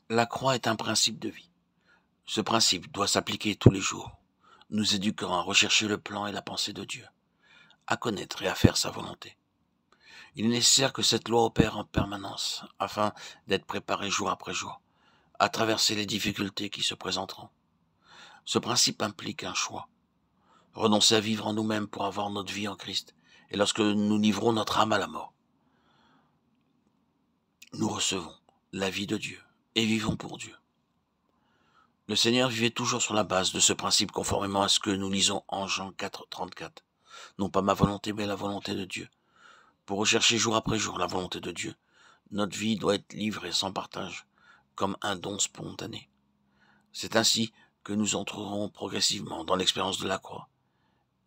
La croix est un principe de vie. Ce principe doit s'appliquer tous les jours, nous éduquant à rechercher le plan et la pensée de Dieu, à connaître et à faire sa volonté. Il est nécessaire que cette loi opère en permanence, afin d'être préparé jour après jour, à traverser les difficultés qui se présenteront. Ce principe implique un choix. Renoncer à vivre en nous-mêmes pour avoir notre vie en Christ. Et lorsque nous livrons notre âme à la mort, nous recevons la vie de Dieu et vivons pour Dieu. Le Seigneur vivait toujours sur la base de ce principe conformément à ce que nous lisons en Jean 4, 34. Non pas ma volonté, mais la volonté de Dieu. Pour rechercher jour après jour la volonté de Dieu, notre vie doit être livrée sans partage, comme un don spontané. C'est ainsi que nous entrerons progressivement dans l'expérience de la croix,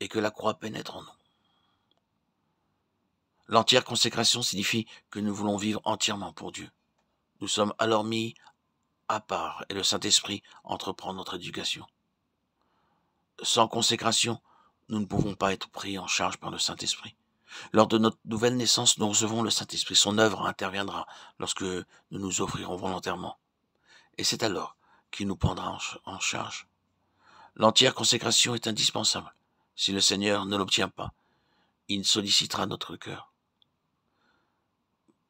et que la croix pénètre en nous. L'entière consécration signifie que nous voulons vivre entièrement pour Dieu. Nous sommes alors mis à part et le Saint-Esprit entreprend notre éducation. Sans consécration, nous ne pouvons pas être pris en charge par le Saint-Esprit. Lors de notre nouvelle naissance, nous recevons le Saint-Esprit. Son œuvre interviendra lorsque nous nous offrirons volontairement. Et c'est alors qu'il nous prendra en charge. L'entière consécration est indispensable. Si le Seigneur ne l'obtient pas, il sollicitera notre cœur.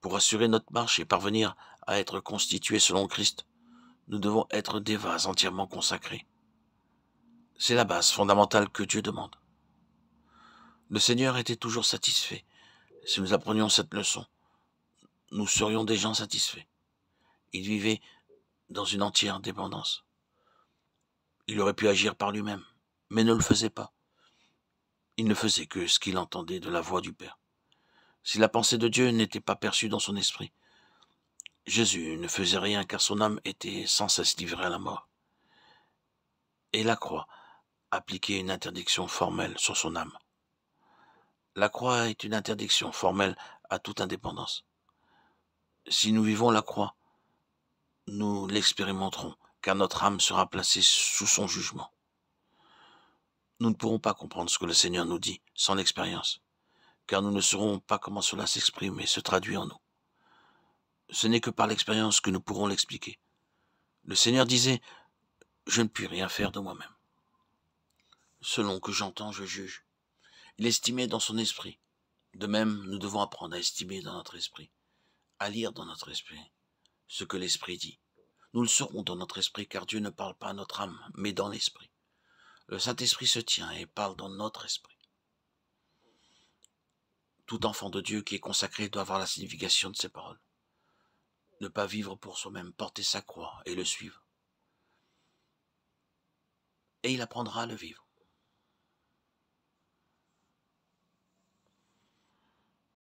Pour assurer notre marche et parvenir à être constitués selon Christ, nous devons être des vases entièrement consacrés. C'est la base fondamentale que Dieu demande. Le Seigneur était toujours satisfait. Si nous apprenions cette leçon, nous serions des gens satisfaits. Il vivait dans une entière dépendance. Il aurait pu agir par lui-même, mais ne le faisait pas. Il ne faisait que ce qu'il entendait de la voix du Père. Si la pensée de Dieu n'était pas perçue dans son esprit, Jésus ne faisait rien car son âme était sans cesse livrée à la mort. Et la croix appliquait une interdiction formelle sur son âme. La croix est une interdiction formelle à toute indépendance. Si nous vivons la croix, nous l'expérimenterons, car notre âme sera placée sous son jugement. Nous ne pourrons pas comprendre ce que le Seigneur nous dit sans l'expérience, car nous ne saurons pas comment cela s'exprime et se traduit en nous. Ce n'est que par l'expérience que nous pourrons l'expliquer. Le Seigneur disait « Je ne puis rien faire de moi-même. Selon que j'entends, je juge. » Il estimait dans son esprit. De même, nous devons apprendre à estimer dans notre esprit, à lire dans notre esprit ce que l'esprit dit. Nous le saurons dans notre esprit, car Dieu ne parle pas à notre âme, mais dans l'esprit. Le Saint-Esprit se tient et parle dans notre esprit. Tout enfant de Dieu qui est consacré doit avoir la signification de ces paroles. Ne pas vivre pour soi-même, porter sa croix et le suivre. Et il apprendra à le vivre.